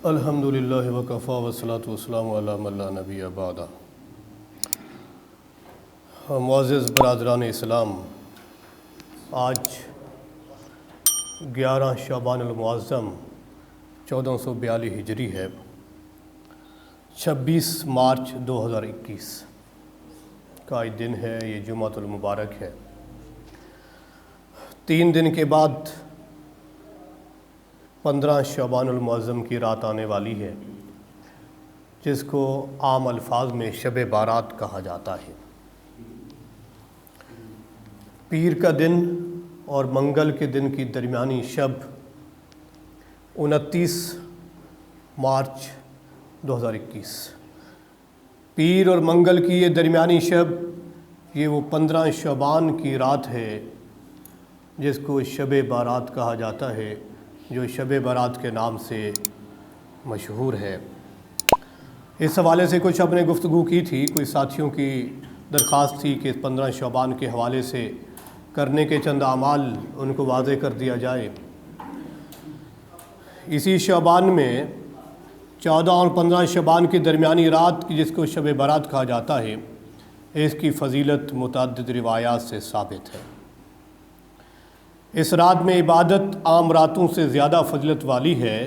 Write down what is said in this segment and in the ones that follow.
الحمدللہ وکفیٰ والصلاۃ والسلام علی من لا نبی بعدہ۔ معزز برادران اسلام، آج 11 شعبان المعظم 1442 ہجری ہے، 26 مارچ 2021 کا دن ہے۔ یہ جمعۃ المبارک ہے۔ 3 دن کے بعد 15 شعبان المعظم کی رات آنے والی ہے، جس کو عام الفاظ میں شب بارات کہا جاتا ہے۔ پیر کا دن اور منگل کے دن کی درمیانی شب 29 مارچ 2021۔ پیر اور منگل کی یہ درمیانی شب، یہ وہ 15 شعبان کی رات ہے جس کو شب بارات کہا جاتا ہے، جو شب برات کے نام سے مشہور ہے۔ اس حوالے سے کچھ اپنے گفتگو کی تھی، کوئی ساتھیوں کی درخواست تھی کہ 15 شعبان کے حوالے سے کرنے کے چند اعمال ان کو واضح کر دیا جائے۔ اسی شعبان میں 14 اور 15 شعبان کی درمیانی رات کی، جس کو شب برات کہا جاتا ہے، اس کی فضیلت متعدد روایات سے ثابت ہے۔ اس رات میں عبادت عام راتوں سے زیادہ فضیلت والی ہے۔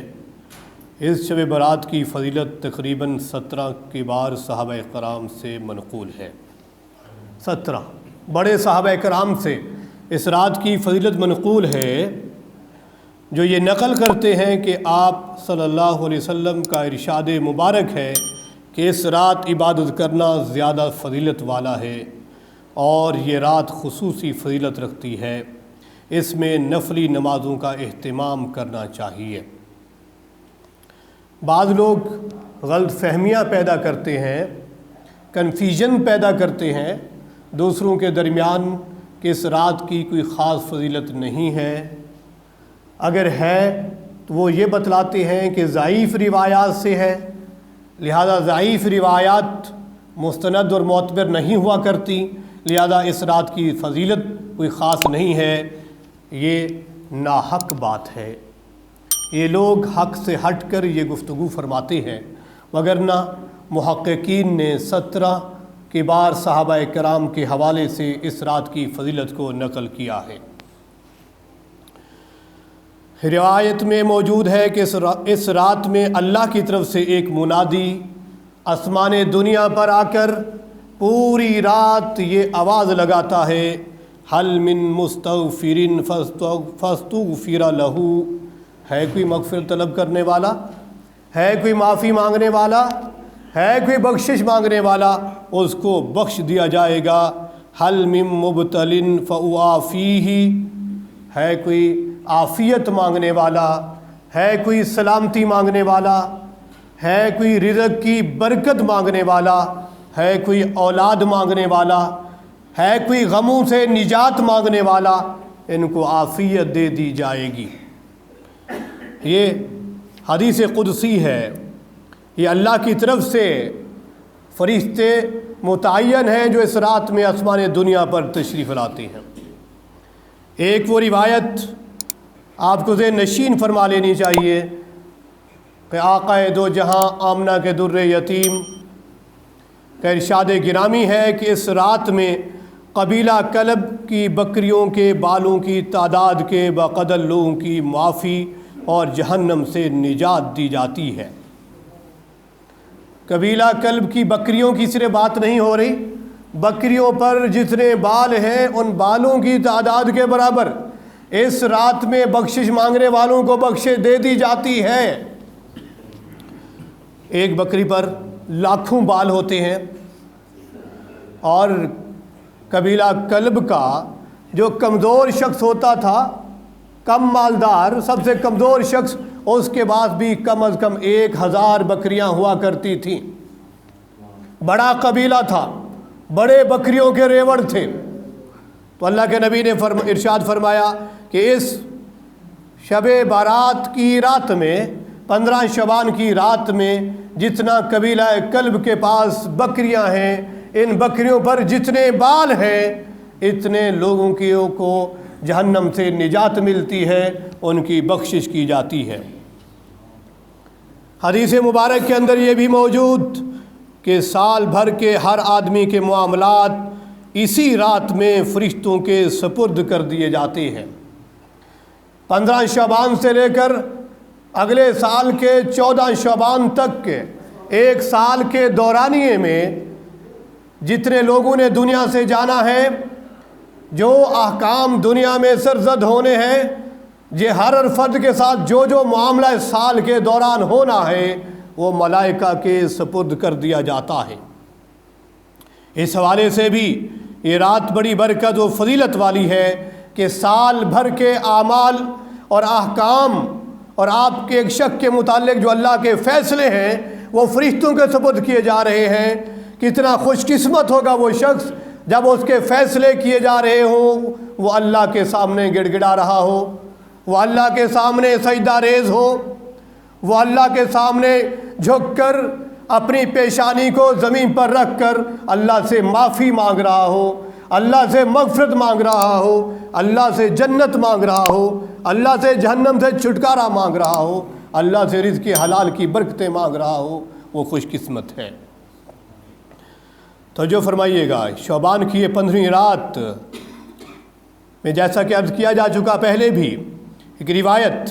اس شب برات کی فضیلت تقریباً 17 کبار صحابہ کرام سے منقول ہے۔ 17 بڑے صحابہ کرام سے اس رات کی فضیلت منقول ہے، جو یہ نقل کرتے ہیں کہ آپ صلی اللہ علیہ وسلم کا ارشاد مبارک ہے کہ اس رات عبادت کرنا زیادہ فضیلت والا ہے، اور یہ رات خصوصی فضیلت رکھتی ہے۔ اس میں نفلی نمازوں کا اہتمام کرنا چاہیے۔ بعض لوگ غلط فہمیاں پیدا کرتے ہیں، کنفیوژن پیدا کرتے ہیں دوسروں کے درمیان کہ اس رات کی کوئی خاص فضیلت نہیں ہے۔ اگر ہے تو وہ یہ بتلاتے ہیں کہ ضعیف روایات سے ہے، لہذا ضعیف روایات مستند اور معتبر نہیں ہوا کرتی، لہذا اس رات کی فضیلت کوئی خاص نہیں ہے۔ یہ ناحق بات ہے۔ یہ لوگ حق سے ہٹ کر یہ گفتگو فرماتے ہیں، وگرنہ محققین نے 17 کبار صحابہ کرام کے حوالے سے اس رات کی فضیلت کو نقل کیا ہے۔ روایت میں موجود ہے کہ اس رات میں اللہ کی طرف سے ایک منادی آسمان دنیا پر آ کر پوری رات یہ آواز لگاتا ہے، حل من مستغفر فاستغفر لہ، ہے کوئی مغفرت طلب کرنے والا، ہے کوئی معافی مانگنے والا، ہے کوئی بخشش مانگنے والا، اس کو بخش دیا جائے گا۔ حل من مبتل فاعافیہ، ہے کوئی عافیت مانگنے والا، ہے کوئی سلامتی مانگنے والا، ہے کوئی رزق کی برکت مانگنے والا، ہے کوئی اولاد مانگنے والا، ہے کوئی غموں سے نجات مانگنے والا، ان کو عافیت دے دی جائے گی۔ یہ حدیث قدسی ہے، یہ اللہ کی طرف سے فرشتے متعین ہیں جو اس رات میں آسمان دنیا پر تشریف لاتے ہیں۔ ایک وہ روایت آپ کو ذہن نشین فرما لینی چاہیے کہ آقا دو جہاں آمنہ کے در یتیم کا ارشاد گرامی ہے کہ اس رات میں قبیلہ کلب کی بکریوں کے بالوں کی تعداد کے بقدر لوگوں کی معافی اور جہنم سے نجات دی جاتی ہے۔ قبیلہ کلب کی بکریوں کی صرف بات نہیں ہو رہی، بکریوں پر جتنے بال ہیں ان بالوں کی تعداد کے برابر اس رات میں بخشش مانگنے والوں کو بخشش دے دی جاتی ہے۔ ایک بکری پر لاکھوں بال ہوتے ہیں، اور قبیلہ کلب کا جو کمزور شخص ہوتا تھا، کم مالدار، سب سے کمزور شخص، اس کے بعد بھی کم از کم 1000 بکریاں ہوا کرتی تھیں۔ بڑا قبیلہ تھا، بڑے بکریوں کے ریوڑ تھے۔ تو اللہ کے نبی نے ارشاد فرمایا کہ اس شب بارات کی رات میں، 15 شعبان کی رات میں، جتنا قبیلہ کلب کے پاس بکریاں ہیں، ان بکریوں پر جتنے بال ہیں، اتنے لوگوں کو جہنم سے نجات ملتی ہے، ان کی بخشش کی جاتی ہے۔ حدیث مبارک کے اندر یہ بھی موجود کہ سال بھر کے ہر آدمی کے معاملات اسی رات میں فرشتوں کے سپرد کر دیے جاتے ہیں۔ 15 شعبان سے لے کر اگلے سال کے 14 شعبان تک کے ایک سال کے دورانیے میں جتنے لوگوں نے دنیا سے جانا ہے، جو احکام دنیا میں سرزد ہونے ہیں، یہ ہر فرد کے ساتھ جو جو معاملہ اس سال کے دوران ہونا ہے وہ ملائکہ کے سپرد کر دیا جاتا ہے۔ اس حوالے سے بھی یہ رات بڑی برکت و فضیلت والی ہے کہ سال بھر کے اعمال اور احکام اور آپ کے ایک شخص کے متعلق جو اللہ کے فیصلے ہیں وہ فرشتوں کے سپرد کیے جا رہے ہیں۔ کتنا خوش قسمت ہوگا وہ شخص جب اس کے فیصلے کیے جا رہے ہوں، وہ اللہ کے سامنے گڑ گڑا رہا ہو، وہ اللہ کے سامنے سجدہ ریز ہو، وہ اللہ کے سامنے جھک کر اپنی پیشانی کو زمین پر رکھ کر اللہ سے معافی مانگ رہا ہو، اللہ سے مغفرت مانگ رہا ہو، اللہ سے جنت مانگ رہا ہو، اللہ سے جہنم سے چھٹکارا مانگ رہا ہو، اللہ سے رزق حلال کی برکتیں مانگ رہا ہو، وہ خوش قسمت ہے۔ تو جو فرمائیے گا شعبان کی یہ 15ویں رات میں جیسا کہ عرض کیا جا چکا پہلے بھی ایک روایت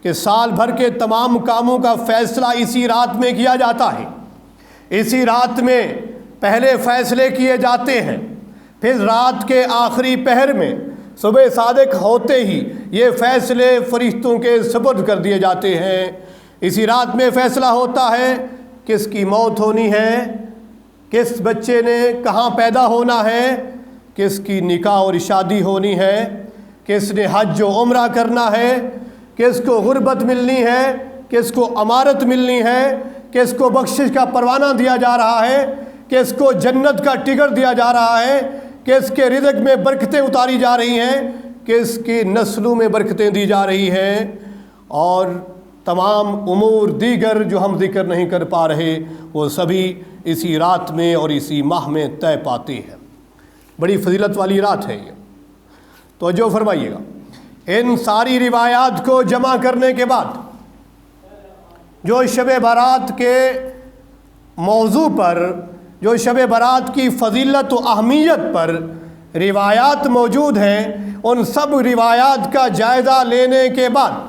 کہ سال بھر کے تمام کاموں کا فیصلہ اسی رات میں کیا جاتا ہے۔ اسی رات میں پہلے فیصلے کیے جاتے ہیں، پھر رات کے آخری پہر میں صبح صادق ہوتے ہی یہ فیصلے فرشتوں کے سپرد کر دیے جاتے ہیں۔ اسی رات میں فیصلہ ہوتا ہے کس کی موت ہونی ہے، کس بچے نے کہاں پیدا ہونا ہے، کس کی نکاح اور شادی ہونی ہے، کس نے حج و عمرہ کرنا ہے، کس کو غربت ملنی ہے، کس کو امارت ملنی ہے، کس کو بخشش کا پروانہ دیا جا رہا ہے، کس کو جنت کا ٹکٹ دیا جا رہا ہے، کس کے رزق میں برکتیں اتاری جا رہی ہیں، کس کی نسلوں میں برکتیں دی جا رہی ہیں، اور تمام امور دیگر جو ہم ذکر نہیں کر پا رہے وہ سبھی اسی رات میں اور اسی ماہ میں طے پاتے ہیں۔ بڑی فضیلت والی رات ہے یہ۔ تو جو فرمائیے گا ان ساری روایات کو جمع کرنے کے بعد جو شب برات کے موضوع پر، جو شب برات کی فضیلت و اہمیت پر روایات موجود ہیں، ان سب روایات کا جائزہ لینے کے بعد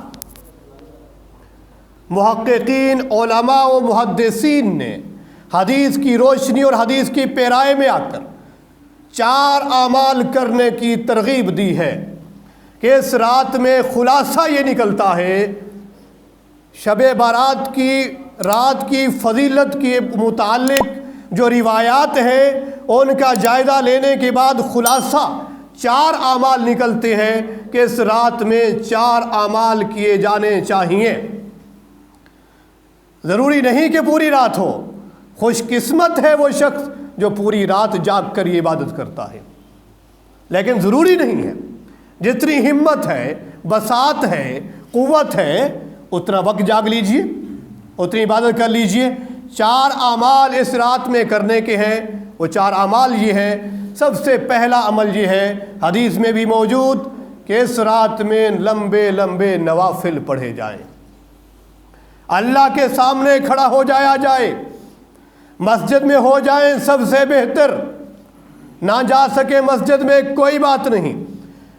محققین، علماء و محدثین نے حدیث کی روشنی اور حدیث کی پیرائے میں آ کر 4 اعمال کرنے کی ترغیب دی ہے کہ اس رات میں خلاصہ یہ نکلتا ہے، شب برات کی رات کی فضیلت کے متعلق جو روایات ہیں ان کا جائزہ لینے کے بعد خلاصہ 4 اعمال نکلتے ہیں کہ اس رات میں 4 اعمال کیے جانے چاہیے۔ ضروری نہیں کہ پوری رات ہو، خوش قسمت ہے وہ شخص جو پوری رات جاگ کر یہ عبادت کرتا ہے، لیکن ضروری نہیں ہے۔ جتنی ہمت ہے، بساط ہے، قوت ہے، اتنا وقت جاگ لیجئے، اتنی عبادت کر لیجئے۔ 4 اعمال اس رات میں کرنے کے ہیں، وہ 4 اعمال یہ ہیں۔ سب سے پہلا عمل یہ ہے، حدیث میں بھی موجود، کہ اس رات میں لمبے لمبے نوافل پڑھے جائیں، اللہ کے سامنے کھڑا ہو جایا جائے، مسجد میں ہو جائیں سب سے بہتر، نہ جا سکے مسجد میں کوئی بات نہیں،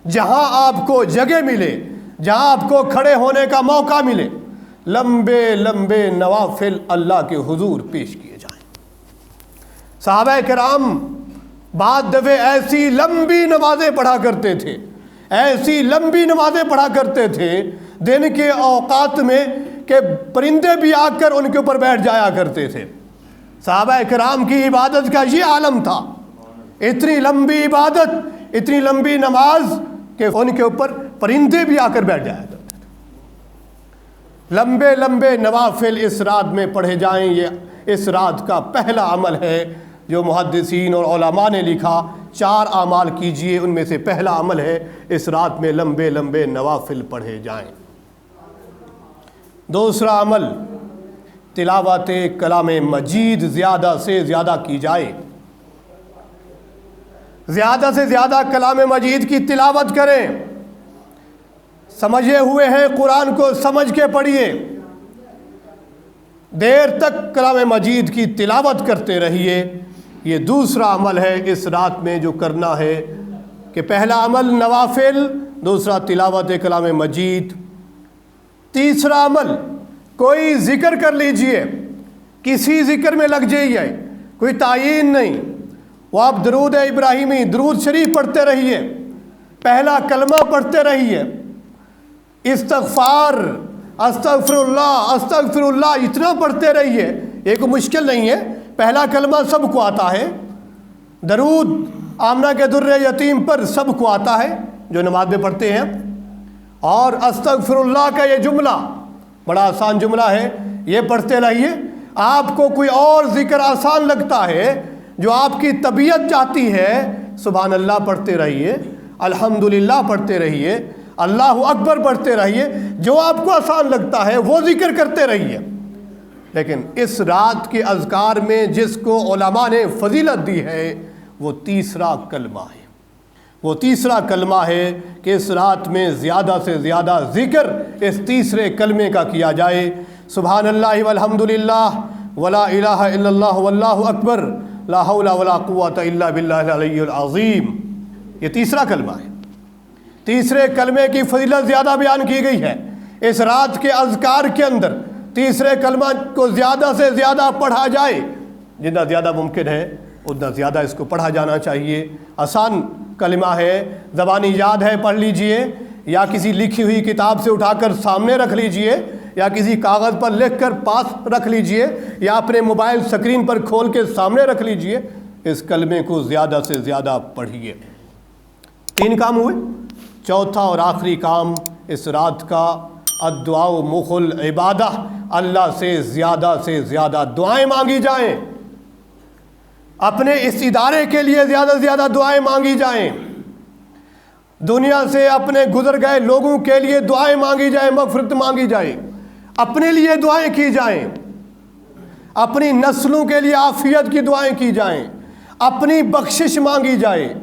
جہاں آپ کو جگہ ملے، جہاں آپ کو کھڑے ہونے کا موقع ملے، لمبے لمبے نوافل اللہ کے حضور پیش کیے جائیں۔ صحابہ کرام بعد دفعے ایسی لمبی نمازیں پڑھا کرتے تھے، ایسی لمبی نمازیں پڑھا کرتے تھے دن کے اوقات میں کہ پرندے بھی آ کر ان کے اوپر بیٹھ جایا کرتے تھے۔ صحابہ کرام کی عبادت کا یہ عالم تھا، اتنی لمبی عبادت، اتنی لمبی نماز کہ ان کے اوپر پرندے بھی آ کر بیٹھ جایا کرتے تھے۔ لمبے لمبے نوافل اس رات میں پڑھے جائیں، یہ اس رات کا پہلا عمل ہے جو محدثین اور علماء نے لکھا۔ 4 اعمال کیجئے، ان میں سے پہلا عمل ہے اس رات میں لمبے لمبے نوافل پڑھے جائیں۔ دوسرا عمل، تلاوت کلام مجید زیادہ سے زیادہ کی جائے، زیادہ سے زیادہ کلام مجید کی تلاوت کریں۔ سمجھے ہوئے ہیں قرآن کو سمجھ کے پڑھیے، دیر تک کلام مجید کی تلاوت کرتے رہیے۔ یہ دوسرا عمل ہے اس رات میں جو کرنا ہے، کہ پہلا عمل نوافل، دوسرا تلاوت کلام مجید۔ تیسرا عمل کوئی ذکر کر لیجئے، کسی ذکر میں لگ جائیے، کوئی تعین نہیں۔ وہ آپ درود ابراہیمی، درود شریف پڑھتے رہیے، پہلا کلمہ پڑھتے رہیے، استغفار، استغفر اللہ استغفر اللہ اتنا پڑھتے رہیے۔ یہ کوئی مشکل نہیں ہے، پہلا کلمہ سب کو آتا ہے، درود آمنہ کے در یتیم پر سب کو آتا ہے جو نماز میں پڑھتے ہیں۔ اور استغفر اللہ کا یہ جملہ بڑا آسان جملہ ہے، یہ پڑھتے رہیے۔ آپ کو کوئی اور ذکر آسان لگتا ہے، جو آپ کی طبیعت چاہتی ہے، سبحان اللہ پڑھتے رہیے، الحمدللہ پڑھتے رہیے، اللہ اکبر پڑھتے رہیے، جو آپ کو آسان لگتا ہے وہ ذکر کرتے رہیے۔ لیکن اس رات کے اذکار میں جس کو علماء نے فضیلت دی ہے وہ تیسرا کلمہ ہے۔ وہ تیسرا کلمہ ہے کہ اس رات میں زیادہ سے زیادہ ذکر اس تیسرے کلمے کا کیا جائے۔ سبحان اللہ والحمدللہ ولا الہ الا اللہ واللہ اکبر لا حول ولا قوۃ الا باللہ العلی العظیم۔ یہ تیسرا کلمہ ہے۔ تیسرے کلمے کی فضیلت زیادہ بیان کی گئی ہے اس رات کے اذکار کے اندر۔ تیسرے کلمہ کو زیادہ سے زیادہ پڑھا جائے، جتنا زیادہ ممکن ہے اتنا زیادہ اس کو پڑھا جانا چاہیے۔ آسان کلمہ ہے، زبانی یاد ہے، پڑھ لیجئے، یا کسی لکھی ہوئی کتاب سے اٹھا کر سامنے رکھ لیجئے، یا کسی کاغذ پر لکھ کر پاس رکھ لیجئے، یا اپنے موبائل سکرین پر کھول کے سامنے رکھ لیجئے۔ اس کلمے کو زیادہ سے زیادہ پڑھیے۔ 3 کام ہوئے۔ چوتھا اور آخری کام اس رات کا، الدعاء مخ العبادہ، اللہ سے زیادہ دعائیں مانگی جائیں۔ اپنے اس ادارے کے لیے زیادہ سے زیادہ دعائیں مانگی جائیں۔ دنیا سے اپنے گزر گئے لوگوں کے لیے دعائیں مانگی جائیں، مغفرت مانگی جائے، اپنے لیے دعائیں کی جائیں، اپنی نسلوں کے لیے عافیت کی دعائیں کی جائیں، اپنی بخشش مانگی جائے،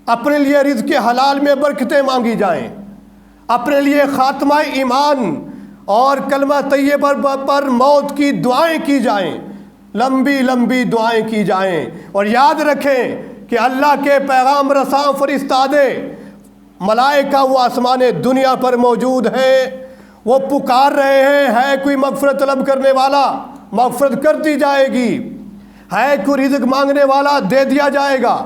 اپنے لیے رزق حلال میں برکتیں مانگی جائیں، اپنے لیے خاتمہ ایمان اور کلمہ طیبہ پر موت کی دعائیں کی جائیں، لمبی لمبی دعائیں کی جائیں۔ اور یاد رکھیں کہ اللہ کے پیغام رساں فرستادے ملائکہ وہ آسمان دنیا پر موجود ہیں، وہ پکار رہے ہیں، ہے کوئی مغفرت طلب کرنے والا، مغفرت کر دی جائے گی، ہے کوئی رزق مانگنے والا، دے دیا جائے گا،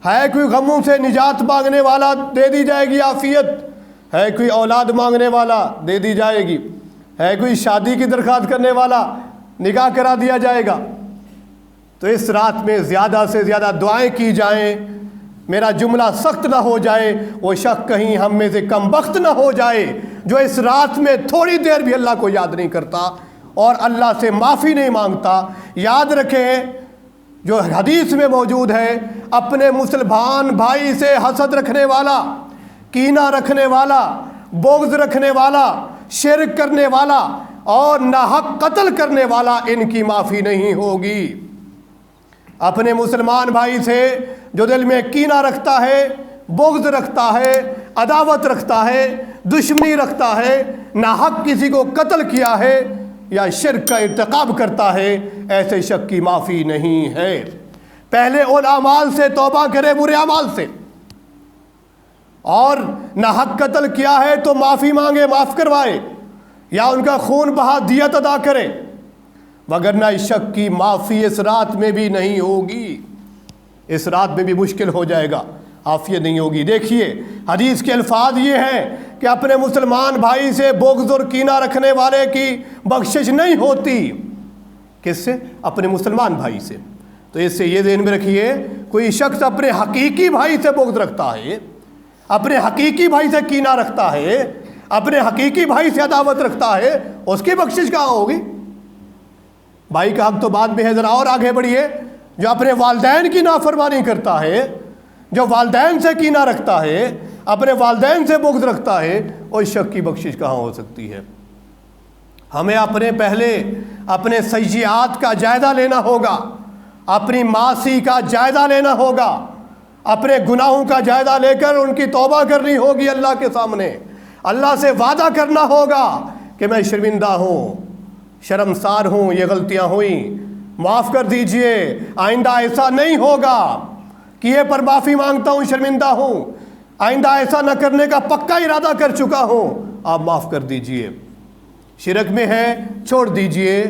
ہے کوئی غموں سے نجات مانگنے والا، دے دی جائے گی عافیت، ہے کوئی اولاد مانگنے والا، دے دی جائے گی، ہے کوئی شادی کی درخواست کرنے والا، نکاح کرا دیا جائے گا۔ تو اس رات میں زیادہ سے زیادہ دعائیں کی جائیں۔ میرا جملہ سخت نہ ہو جائے، وہ شخص کہیں ہم میں سے کم بخت نہ ہو جائے جو اس رات میں تھوڑی دیر بھی اللہ کو یاد نہیں کرتا اور اللہ سے معافی نہیں مانگتا۔ یاد رکھیں جو حدیث میں موجود ہے، اپنے مسلمان بھائی سے حسد رکھنے والا، کینہ رکھنے والا، بغض رکھنے والا، شرک کرنے والا اور ناحق قتل کرنے والا، ان کی معافی نہیں ہوگی۔ اپنے مسلمان بھائی سے جو دل میں کینہ رکھتا ہے، بغض رکھتا ہے، عداوت رکھتا ہے، دشمنی رکھتا ہے، ناحق کسی کو قتل کیا ہے یا شرک کا ارتکاب کرتا ہے، ایسے شخص کی معافی نہیں ہے۔ پہلے ان اعمال سے توبہ کرے، برے اعمال سے، اور ناحق قتل کیا ہے تو معافی مانگے، معاف کروائے، یا ان کا خون بہا دیت ادا کرے، وگرنہ اس شخص کی معافی اس رات میں بھی نہیں ہوگی۔ اس رات میں بھی مشکل ہو جائے گا، عافیت نہیں ہوگی۔ دیکھیے حدیث کے الفاظ یہ ہیں کہ اپنے مسلمان بھائی سے بغض اور کینہ رکھنے والے کی بخشش نہیں ہوتی۔ کس سے؟ اپنے مسلمان بھائی سے۔ تو اس سے یہ ذہن میں رکھیے، کوئی شخص اپنے حقیقی بھائی سے بغض رکھتا ہے، اپنے حقیقی بھائی سے کینہ رکھتا ہے، اپنے حقیقی بھائی سے عداوت رکھتا ہے، اس کی بخشش کہاں ہوگی؟ بھائی کا حق تو بعد میں ہے، ذرا اور آگے بڑھیے۔ جو اپنے والدین کی نافرمانی کرتا ہے، جو والدین سے کینہ رکھتا ہے، اپنے والدین سے بغض رکھتا ہے، اس شخص کی بخشش کہاں ہو سکتی ہے؟ ہمیں پہلے اپنے سیئات کا جائزہ لینا ہوگا، اپنی معاصی کا جائزہ لینا ہوگا، اپنے گناہوں کا جائزہ لے کر ان کی توبہ کرنی ہوگی اللہ کے سامنے۔ اللہ سے وعدہ کرنا ہوگا کہ میں شرمندہ ہوں، شرمسار ہوں، یہ غلطیاں ہوئیں، معاف کر دیجئے، آئندہ ایسا نہیں ہوگا، کیے پر معافی مانگتا ہوں، شرمندہ ہوں، آئندہ ایسا نہ کرنے کا پکا ارادہ کر چکا ہوں، آپ معاف کر دیجئے۔ شرک میں ہے چھوڑ دیجئے،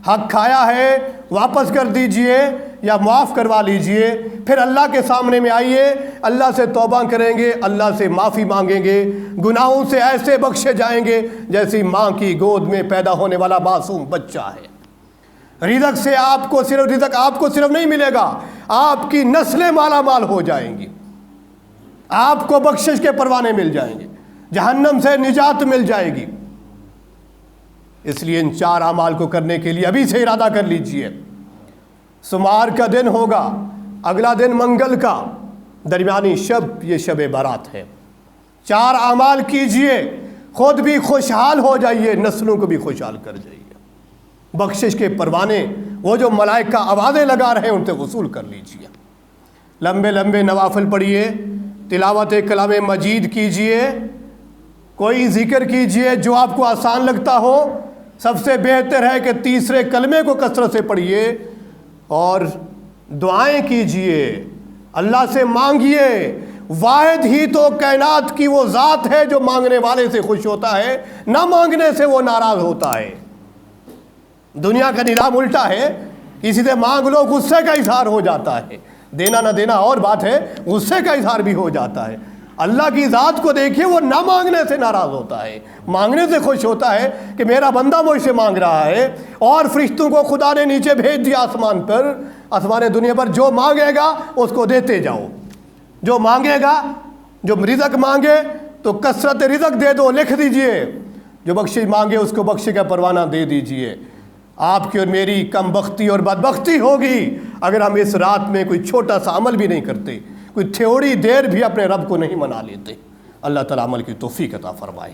حق کھایا ہے واپس کر دیجئے یا معاف کروا لیجئے، پھر اللہ کے سامنے میں آئیے، اللہ سے توبہ کریں گے، اللہ سے معافی مانگیں گے، گناہوں سے ایسے بخشے جائیں گے جیسی ماں کی گود میں پیدا ہونے والا معصوم بچہ ہے۔ رزق سے آپ کو صرف نہیں ملے گا، آپ کی نسلیں مالا مال ہو جائیں گی، آپ کو بخشش کے پروانے مل جائیں گے، جہنم سے نجات مل جائے گی۔ اس لیے ان 4 اعمال کو کرنے کے لیے ابھی سے ارادہ کر لیجئے۔ سمار کا دن ہوگا، اگلا دن منگل کا، درمیانی شب یہ شب برات ہے۔ 4 اعمال کیجئے، خود بھی خوشحال ہو جائیے، نسلوں کو بھی خوشحال کر جائیے۔ بخشش کے پروانے وہ جو ملائکہ آوازیں لگا رہے ہیں ان سے وصول کر لیجئے۔ لمبے لمبے نوافل پڑھیے، تلاوت کلام مجید کیجئے، کوئی ذکر کیجئے جو آپ کو آسان لگتا ہو۔ سب سے بہتر ہے کہ تیسرے کلمے کو کثرت سے پڑھیے اور دعائیں کیجئے، اللہ سے مانگیے۔ واحد ہی تو کائنات کی وہ ذات ہے جو مانگنے والے سے خوش ہوتا ہے، نہ مانگنے سے وہ ناراض ہوتا ہے۔ دنیا کا نظام الٹا ہے، کسی سے مانگ لو غصے کا اظہار ہو جاتا ہے، دینا نہ دینا اور بات ہے، غصے کا اظہار بھی ہو جاتا ہے۔ اللہ کی ذات کو دیکھیے، وہ نہ مانگنے سے ناراض ہوتا ہے، مانگنے سے خوش ہوتا ہے کہ میرا بندہ مجھ سے مانگ رہا ہے۔ اور فرشتوں کو خدا نے نیچے بھیج دیا آسمان پر، آسمان دنیا پر، جو مانگے گا اس کو دیتے جاؤ، جو مانگے گا، جو رزق مانگے تو کثرت رزق دے دو، لکھ دیجئے، جو بخشش مانگے اس کو بخشش کا پروانہ دے دیجئے۔ آپ کی اور میری کم بختی اور بدبختی ہوگی اگر ہم اس رات میں کوئی چھوٹا سا عمل بھی نہیں کرتے، کوئی تھوڑی دیر بھی اپنے رب کو نہیں منا لیتے۔ اللہ تعالیٰ عمل کی توفیق عطا فرمائے۔